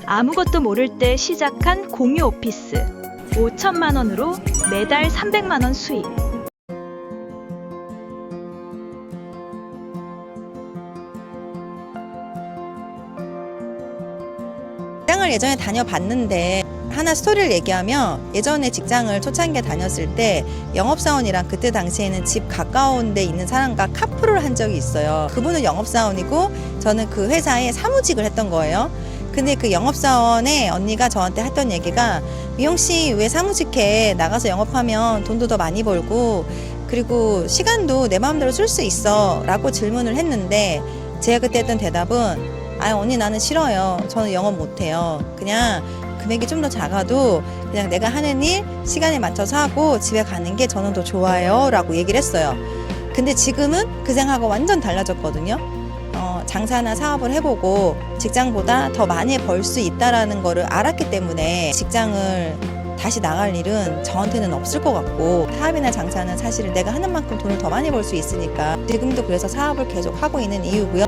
아무것도 모를 때 시작한 공유 오피스. 5천만 원으로 매달 300만 원 수익. 직장을 예전에 다녀봤는데 하나 스토리를 얘기하면 예전에 직장을 초창기에 다녔을 때 영업사원이랑 그때 당시에는 집 가까운 데 있는 사람과 카풀을 한 적이 있어요. 그분은 영업사원이고 저는 그 회사에 사무직을 했던 거예요. 근데 그 영업사원의 언니가 저한테 했던 얘기가 미영씨 왜 사무직해? 나가서 영업하면 돈도 더 많이 벌고 그리고 시간도 내 마음대로 쓸 수 있어 라고 질문을 했는데 제가 그때 했던 대답은 언니 나는 싫어요. 저는 영업 못해요. 그냥 금액이 좀 더 작아도 그냥 내가 하는 일 시간에 맞춰서 하고 집에 가는 게 저는 더 좋아요 라고 얘기를 했어요. 근데 지금은 그 생각하고 완전 달라졌거든요. 장사나 사업을 해보고 직장보다 더 많이 벌 수 있다라는 거를 알았기 때문에 직장을 다시 나갈 일은 저한테는 없을 것 같고 사업이나 장사는 사실 내가 하는 만큼 돈을 더 많이 벌 수 있으니까 지금도 그래서 사업을 계속 하고 있는 이유고요.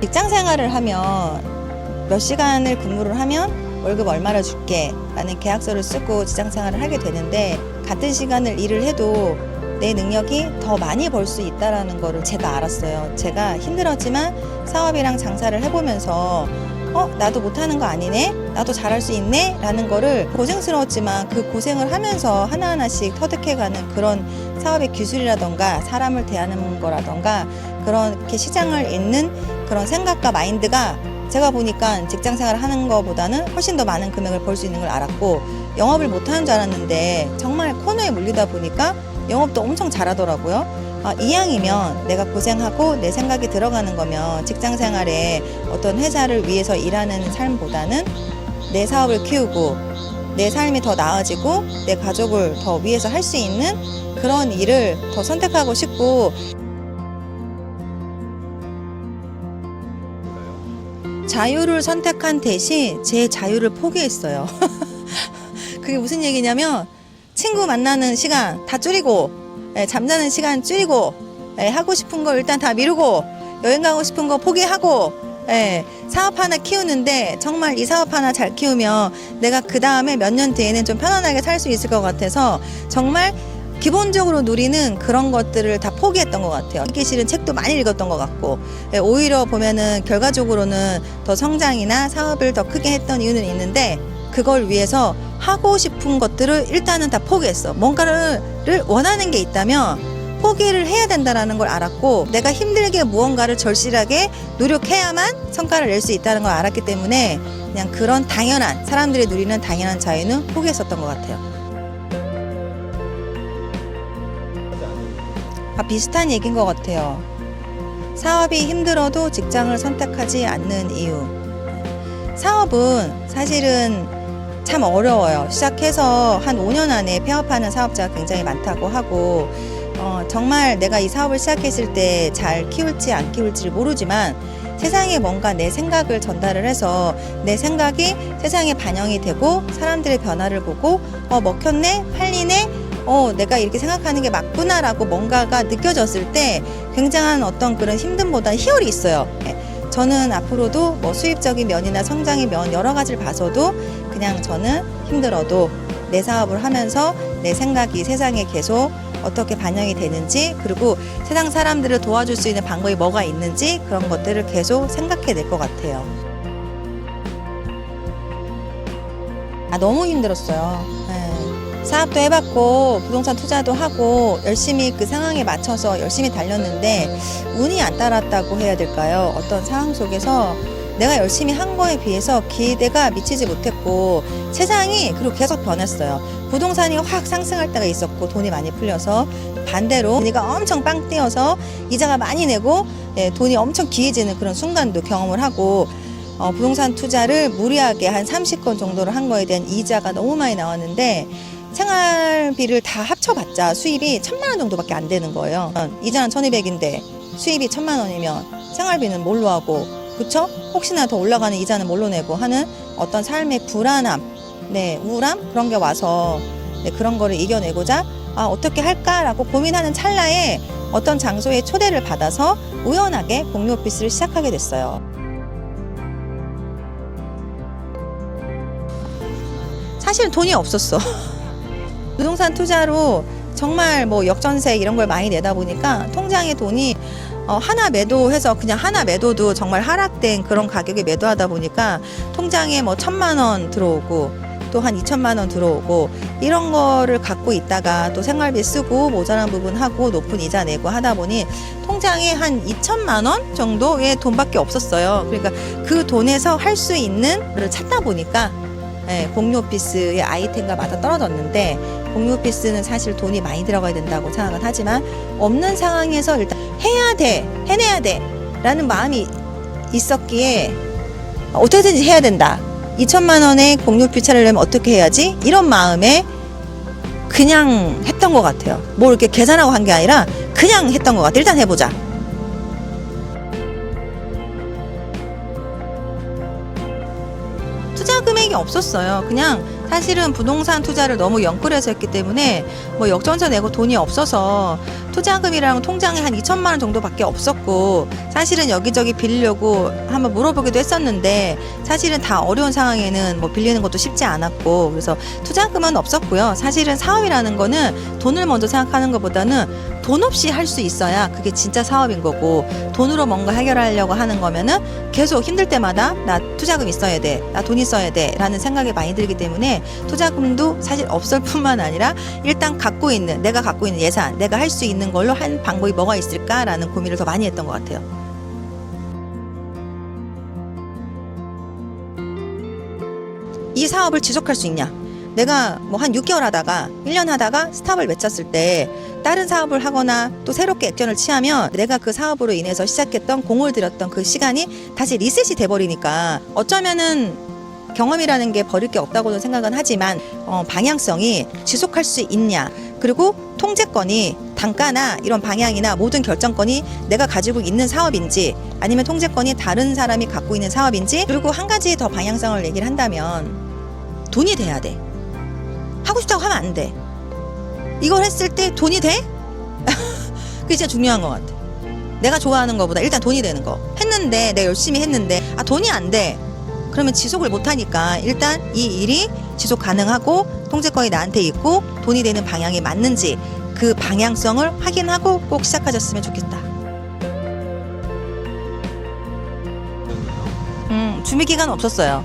직장 생활을 하면 몇 시간을 근무를 하면 월급 얼마를 줄게 라는 계약서를 쓰고 직장 생활을 하게 되는데 같은 시간을 일을 해도 내 능력이 더 많이 벌 수 있다는 거를 제가 알았어요. 제가 힘들었지만 사업이랑 장사를 해보면서 나도 못하는 거 아니네? 나도 잘할 수 있네? 라는 거를 고생스러웠지만 그 고생을 하면서 하나하나씩 터득해가는 그런 사업의 기술이라던가 사람을 대하는 거라던가 그렇게 시장을 잇는 그런 생각과 마인드가 제가 보니까 직장 생활을 하는 것보다는 훨씬 더 많은 금액을 벌 수 있는 걸 알았고 영업을 못하는 줄 알았는데 정말 코너에 몰리다 보니까 영업도 엄청 잘하더라고요. 이왕이면 내가 고생하고 내 생각이 들어가는 거면 직장 생활에 어떤 회사를 위해서 일하는 삶보다는 내 사업을 키우고 내 삶이 더 나아지고 내 가족을 더 위해서 할 수 있는 그런 일을 더 선택하고 싶고 자유를 선택한 대신 제 자유를 포기했어요. 그게 무슨 얘기냐면 친구 만나는 시간 다 줄이고 잠자는 시간 줄이고 하고 싶은 거 일단 다 미루고 여행 가고 싶은 거 포기하고 사업 하나 키우는데 정말 이 사업 하나 잘 키우면 내가 그 다음에 몇 년 뒤에는 좀 편안하게 살 수 있을 것 같아서 정말 기본적으로 누리는 그런 것들을 다 포기했던 것 같아요. 읽기 싫은 책도 많이 읽었던 것 같고 오히려 보면은 결과적으로는 더 성장이나 사업을 더 크게 했던 이유는 있는데 그걸 위해서 하고 싶은 것들을 일단은 다 포기했어. 뭔가를 원하는 게 있다면 포기를 해야 된다는 걸 알았고 내가 힘들게 무언가를 절실하게 노력해야만 성과를 낼 수 있다는 걸 알았기 때문에 그냥 그런 당연한 사람들이 누리는 당연한 자유는 포기했었던 것 같아요. 비슷한 얘기인 것 같아요. 사업이 힘들어도 직장을 선택하지 않는 이유. 사업은 사실은 참 어려워요. 시작해서 한 5년 안에 폐업하는 사업자가 굉장히 많다고 하고 정말 내가 이 사업을 시작했을 때 잘 키울지 안 키울지를 모르지만 세상에 뭔가 내 생각을 전달을 해서 내 생각이 세상에 반영이 되고 사람들의 변화를 보고 먹혔네? 팔리네? 내가 이렇게 생각하는 게 맞구나라고 뭔가가 느껴졌을 때 굉장한 어떤 그런 힘듦보다는 희열이 있어요. 저는 앞으로도 뭐 수입적인 면이나 성장의 면 여러 가지를 봐서도 그냥 저는 힘들어도 내 사업을 하면서 내 생각이 세상에 계속 어떻게 반영이 되는지 그리고 세상 사람들을 도와줄 수 있는 방법이 뭐가 있는지 그런 것들을 계속 생각해 낼 것 같아요. 너무 힘들었어요. 사업도 해봤고 부동산 투자도 하고 열심히 그 상황에 맞춰서 열심히 달렸는데 운이 안 따랐다고 해야 될까요? 어떤 상황 속에서 내가 열심히 한 거에 비해서 기대가 미치지 못했고 세상이 그리고 계속 변했어요. 부동산이 확 상승할 때가 있었고 돈이 많이 풀려서 반대로 돈이가 엄청 빵 뛰어서 이자가 많이 내고 돈이 엄청 기해지는 그런 순간도 경험을 하고 부동산 투자를 무리하게 한 30건 정도를 한 거에 대한 이자가 너무 많이 나왔는데 생활비를 다 합쳐봤자 수입이 1,000만 원 정도밖에 안 되는 거예요. 이자는 1,200인데 수입이 1,000만 원이면 생활비는 뭘로 하고 그쵸? 혹시나 더 올라가는 이자는 뭘로 내고 하는 어떤 삶의 불안함, 우울함 그런 게 와서 그런 거를 이겨내고자 어떻게 할까라고 고민하는 찰나에 어떤 장소에 초대를 받아서 우연하게 공유 오피스를 시작하게 됐어요. 사실은 돈이 없었어. 부동산 투자로 정말 뭐 역전세 이런 걸 많이 내다 보니까 통장에 돈이 하나 매도해서 그냥 하나 매도도 정말 하락된 그런 가격에 매도하다 보니까 통장에 뭐 1,000만 원 들어오고 또 한 2천만 원 들어오고 이런 거를 갖고 있다가 또 생활비 쓰고 모자란 부분 하고 높은 이자 내고 하다 보니 통장에 한 2천만 원 정도의 돈밖에 없었어요. 그러니까 그 돈에서 할 수 있는 걸 찾다 보니까 공유 오피스의 아이템과 맞아 떨어졌는데 공유 오피스는 사실 돈이 많이 들어가야 된다고 생각은 하지만 없는 상황에서 일단 해야 돼, 해내야 돼 라는 마음이 있었기에 어떻게든지 해야 된다. 2천만 원의 공유 오피스를 내면 어떻게 해야지? 이런 마음에 그냥 했던 것 같아요. 뭐 이렇게 계산하고 한 게 아니라 그냥 했던 것 같아요. 일단 해보자. 투자 금액이 없었어요. 그냥 사실은 부동산 투자를 너무 영끌해서 했기 때문에 뭐 역전세 내고 돈이 없어서 투자금이랑 통장에 한 2천만 원 정도밖에 없었고 사실은 여기저기 빌리려고 한번 물어보기도 했었는데 사실은 다 어려운 상황에는 뭐 빌리는 것도 쉽지 않았고 그래서 투자금은 없었고요. 사실은 사업이라는 거는 돈을 먼저 생각하는 것보다는 돈 없이 할 수 있어야 그게 진짜 사업인 거고 돈으로 뭔가 해결하려고 하는 거면은 계속 힘들 때마다 나 투자금 있어야 돼, 나 돈 있어야 돼 라는 생각이 많이 들기 때문에 투자금도 사실 없을 뿐만 아니라 일단 내가 갖고 있는 예산, 내가 할 수 있는 걸로 한 방법이 뭐가 있을까라는 고민을 더 많이 했던 것 같아요. 이 사업을 지속할 수 있냐? 내가 뭐 한 6개월 하다가 1년 하다가 스탑을 외쳤을 때 다른 사업을 하거나 또 새롭게 액션을 취하면 내가 그 사업으로 인해서 시작했던 공을 들였던 그 시간이 다시 리셋이 돼버리니까 어쩌면은 경험이라는 게 버릴 게 없다고는 생각은 하지만 방향성이 지속할 수 있냐 그리고 통제권이 단가나 이런 방향이나 모든 결정권이 내가 가지고 있는 사업인지 아니면 통제권이 다른 사람이 갖고 있는 사업인지 그리고 한 가지 더 방향성을 얘기를 한다면 돈이 돼야 돼. 하고 싶다고 하면 안 돼. 이걸 했을 때 돈이 돼? 그게 진짜 중요한 것 같아. 내가 좋아하는 것보다 일단 돈이 되는 거. 했는데 내가 열심히 했는데 돈이 안 돼. 그러면 지속을 못하니까 일단 이 일이 지속 가능하고 통제권이 나한테 있고 돈이 되는 방향이 맞는지 그 방향성을 확인하고 꼭 시작하셨으면 좋겠다. 준비 기간 없었어요.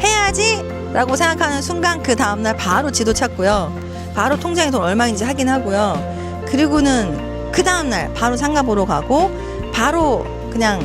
해야지 라고 생각하는 순간 그 다음날 바로 지도 찾고요. 바로 통장에 돈 얼마인지 확인하고요. 그리고는 그 다음날 바로 상가 보러 가고 바로 그냥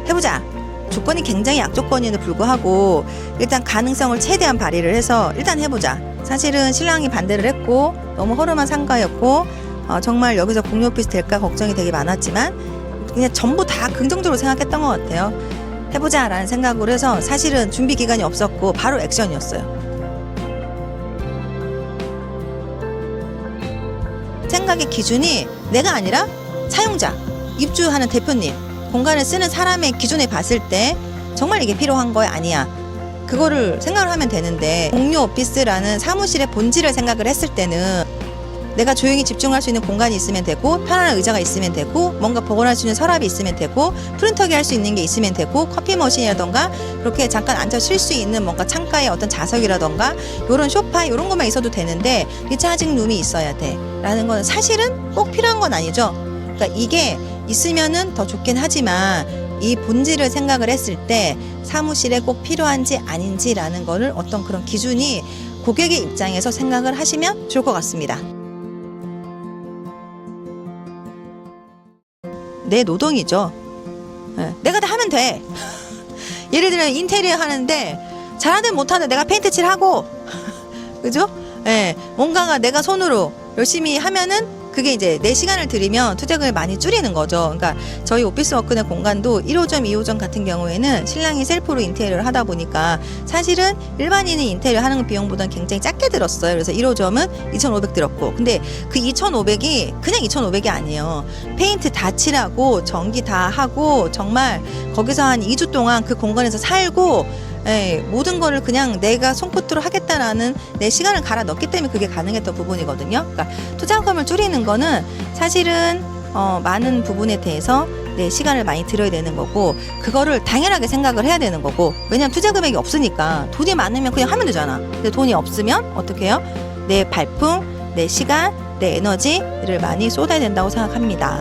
해보자. 조건이 굉장히 약조건임에도 불구하고 일단 가능성을 최대한 발휘를 해서 일단 해보자. 사실은 신랑이 반대를 했고 너무 허름한 상가였고 정말 여기서 공유 오피스 될까 걱정이 되게 많았지만 그냥 전부 다 긍정적으로 생각했던 것 같아요. 해보자 라는 생각으로 해서 사실은 준비 기간이 없었고 바로 액션이었어요. 생각의 기준이 내가 아니라 사용자, 입주하는 대표님, 공간을 쓰는 사람의 기준에 봤을 때 정말 이게 필요한 거야 아니야 그거를 생각을 하면 되는데 공유 오피스라는 사무실의 본질을 생각을 했을 때는 내가 조용히 집중할 수 있는 공간이 있으면 되고 편안한 의자가 있으면 되고 뭔가 보관할 수 있는 서랍이 있으면 되고 프린터기 할 수 있는 게 있으면 되고 커피 머신이라던가 그렇게 잠깐 앉아 쉴 수 있는 뭔가 창가에 어떤 자석이라던가 요런 소파 요런 것만 있어도 되는데 리차징 룸이 있어야 돼 라는 건 사실은 꼭 필요한 건 아니죠. 그러니까 이게 있으면은 더 좋긴 하지만 이 본질을 생각을 했을 때 사무실에 꼭 필요한지 아닌지라는 거를 어떤 그런 기준이 고객의 입장에서 생각을 하시면 좋을 것 같습니다. 내 노동이죠. 내가 다 하면 돼. 예를 들면 인테리어 하는데 잘하든 못하든 내가 페인트 칠하고 그죠? 뭔가가 내가 손으로 열심히 하면은 그게 이제 내 시간을 들이면 투자금을 많이 줄이는 거죠. 그러니까 저희 오피스 워크 내 공간도 1호점, 2호점 같은 경우에는 신랑이 셀프로 인테리어를 하다 보니까 사실은 일반인이 인테리어 하는 비용보다는 굉장히 작게 들었어요. 그래서 1호점은 2,500 들었고 근데 그 2,500이 그냥 2,500이 아니에요. 페인트 다 칠하고 전기 다 하고 정말 거기서 한 2주 동안 그 공간에서 살고 모든 거를 그냥 내가 손포트로 하겠다라는 내 시간을 갈아 넣기 때문에 그게 가능했던 부분이거든요. 그러니까 투자금을 줄이는 거는 사실은 많은 부분에 대해서 내 시간을 많이 들여야 되는 거고, 그거를 당연하게 생각을 해야 되는 거고, 왜냐면 투자 금액이 없으니까. 돈이 많으면 그냥 하면 되잖아. 근데 돈이 없으면 어떻게 해요? 내 발품, 내 시간, 내 에너지를 많이 쏟아야 된다고 생각합니다.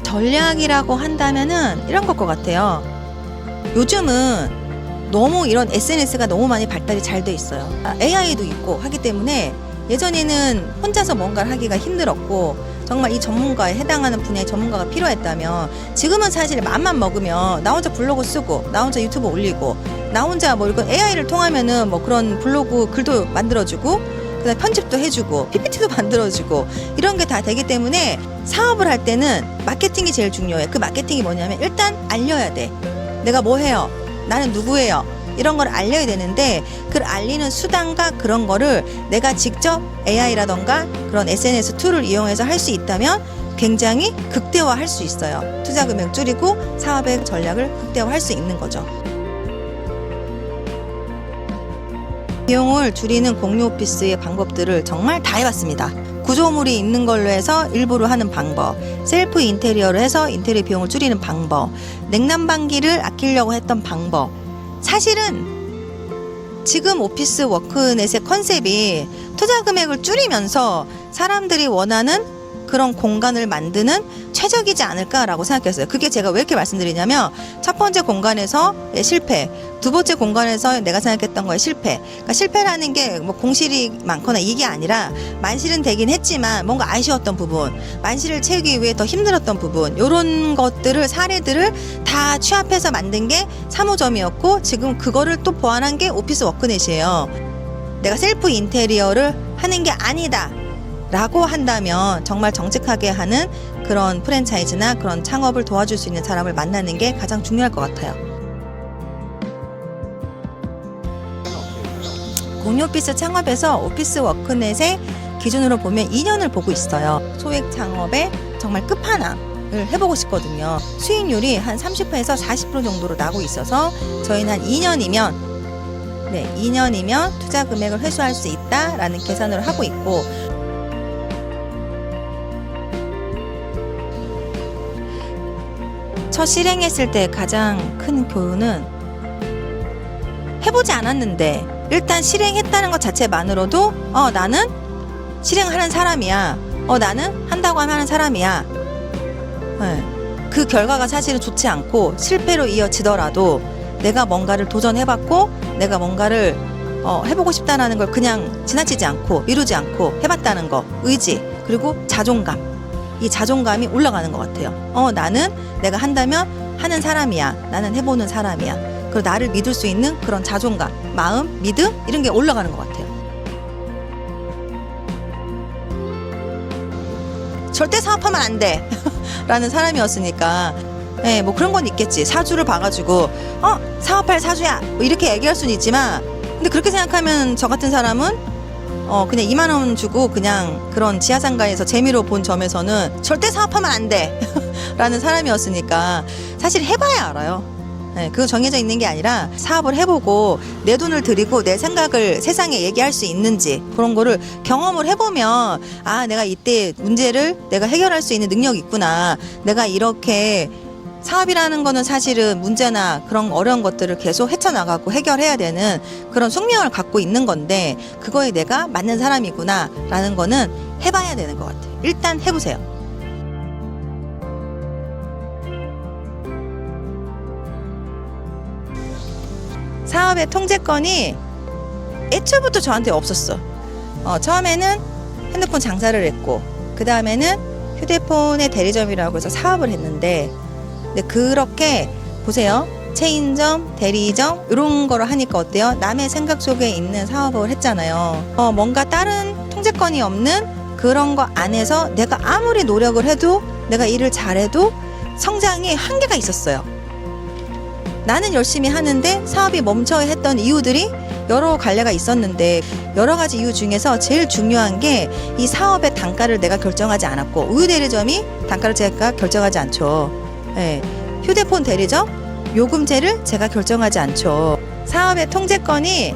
전략이라고 한다면은 이런 것 같아요. 요즘은 너무 이런 SNS가 너무 많이 발달이 잘 돼 있어요. AI도 있고 하기 때문에 예전에는 혼자서 뭔가를 하기가 힘들었고, 정말 이 전문가에 해당하는 분야의 전문가가 필요했다면, 지금은 사실 맘만 먹으면 나 혼자 블로그 쓰고 나 혼자 유튜브 올리고 나 혼자 뭐 이런 AI를 통하면은 뭐 그런 블로그 글도 만들어주고, 그다음에 편집도 해주고 PPT도 만들어주고 이런 게 다 되기 때문에, 사업을 할 때는 마케팅이 제일 중요해. 그 마케팅이 뭐냐면 일단 알려야 돼. 내가 뭐 해요? 나는 누구예요? 이런 걸 알려야 되는데, 그 알리는 수단과 그런 거를 내가 직접 AI라던가 그런 SNS 툴을 이용해서 할 수 있다면 굉장히 극대화할 수 있어요. 투자 금액 줄이고 사업의 전략을 극대화할 수 있는 거죠. 비용을 줄이는 공유 오피스의 방법들을 정말 다 해봤습니다. 구조물이 있는 걸로 해서 일부러 하는 방법, 셀프 인테리어를 해서 인테리어 비용을 줄이는 방법, 냉난방기를 아끼려고 했던 방법. 사실은 지금 오피스 워크넷의 컨셉이 투자 금액을 줄이면서 사람들이 원하는 그런 공간을 만드는 최적이지 않을까라고 생각했어요. 그게 제가 왜 이렇게 말씀드리냐면, 첫 번째 공간에서의 실패, 두 번째 공간에서 내가 생각했던 거의 실패. 그러니까 실패라는 게 뭐 공실이 많거나 이게 아니라, 만실은 되긴 했지만 뭔가 아쉬웠던 부분, 만실을 채우기 위해 더 힘들었던 부분, 이런 것들을, 사례들을 다 취합해서 만든 게 사무점이었고, 지금 그거를 또 보완한 게 오피스 워크넷이에요. 내가 셀프 인테리어를 하는 게 아니다 라고 한다면, 정말 정직하게 하는 그런 프랜차이즈나 그런 창업을 도와줄 수 있는 사람을 만나는 게 가장 중요할 것 같아요. 공유 오피스 창업에서 오피스 워크넷의 기준으로 보면 2년을 보고 있어요. 소액 창업의 정말 끝판왕을 해보고 싶거든요. 수익률이 한 30%에서 40% 정도로 나고 있어서, 저희는 한 2년이면 투자 금액을 회수할 수 있다라는 계산을 하고 있고, 첫 실행했을 때 가장 큰 교훈은, 해보지 않았는데 일단 실행했다는 것 자체만으로도 나는 실행하는 사람이야, 나는 한다고 하는 사람이야. 그 결과가 사실은 좋지 않고 실패로 이어지더라도 내가 뭔가를 도전해봤고, 내가 뭔가를 해보고 싶다는 걸 그냥 지나치지 않고 미루지 않고 해봤다는 거, 의지, 그리고 자존감, 이 자존감이 올라가는 것 같아요. 나는 내가 한다면 하는 사람이야, 나는 해보는 사람이야. 그리고 나를 믿을 수 있는 그런 자존감, 마음, 믿음, 이런 게 올라가는 것 같아요. 절대 사업하면 안 돼 라는 사람이었으니까, 뭐 그런 건 있겠지. 사주를 봐가지고 사업할 사주야 뭐 이렇게 얘기할 수는 있지만, 근데 그렇게 생각하면 저 같은 사람은 그냥 2만 원 주고 그냥 그런 지하상가에서 재미로 본 점에서는 절대 사업하면 안 돼 라는 사람이었으니까, 사실 해봐야 알아요. 그거 정해져 있는 게 아니라 사업을 해보고 내 돈을 들이고 내 생각을 세상에 얘기할 수 있는지, 그런 거를 경험을 해보면, 내가 이때 문제를 내가 해결할 수 있는 능력이 있구나, 내가 이렇게 사업이라는 거는 사실은 문제나 그런 어려운 것들을 계속 헤쳐나가고 해결해야 되는 그런 숙명을 갖고 있는 건데, 그거에 내가 맞는 사람이구나 라는 거는 해봐야 되는 것 같아요. 일단 해보세요. 사업의 통제권이 애초부터 저한테 없었어. 처음에는 핸드폰 장사를 했고, 그 다음에는 휴대폰의 대리점이라고 해서 사업을 했는데, 근데 그렇게 보세요. 체인점, 대리점 이런 거를 하니까 어때요? 남의 생각 속에 있는 사업을 했잖아요. 뭔가 다른 통제권이 없는 그런 거 안에서 내가 아무리 노력을 해도, 내가 일을 잘해도 성장에 한계가 있었어요. 나는 열심히 하는데 사업이 멈춰 했던 이유들이 여러 갈래가 있었는데, 여러 가지 이유 중에서 제일 중요한 게 이 사업의 단가를 내가 결정하지 않았고, 우유 대리점이 단가를 제가 결정하지 않죠. 휴대폰 대리점 요금제를 제가 결정하지 않죠. 사업의 통제권이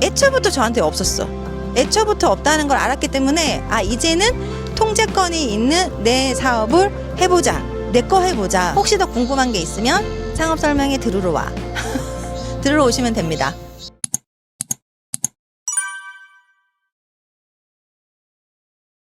애초부터 저한테 없었어. 애초부터 없다는 걸 알았기 때문에 이제는 통제권이 있는 내 사업을 해보자. 내 거 해보자. 혹시 더 궁금한 게 있으면 창업 설명회 들으러 와. 들으러 오시면 됩니다.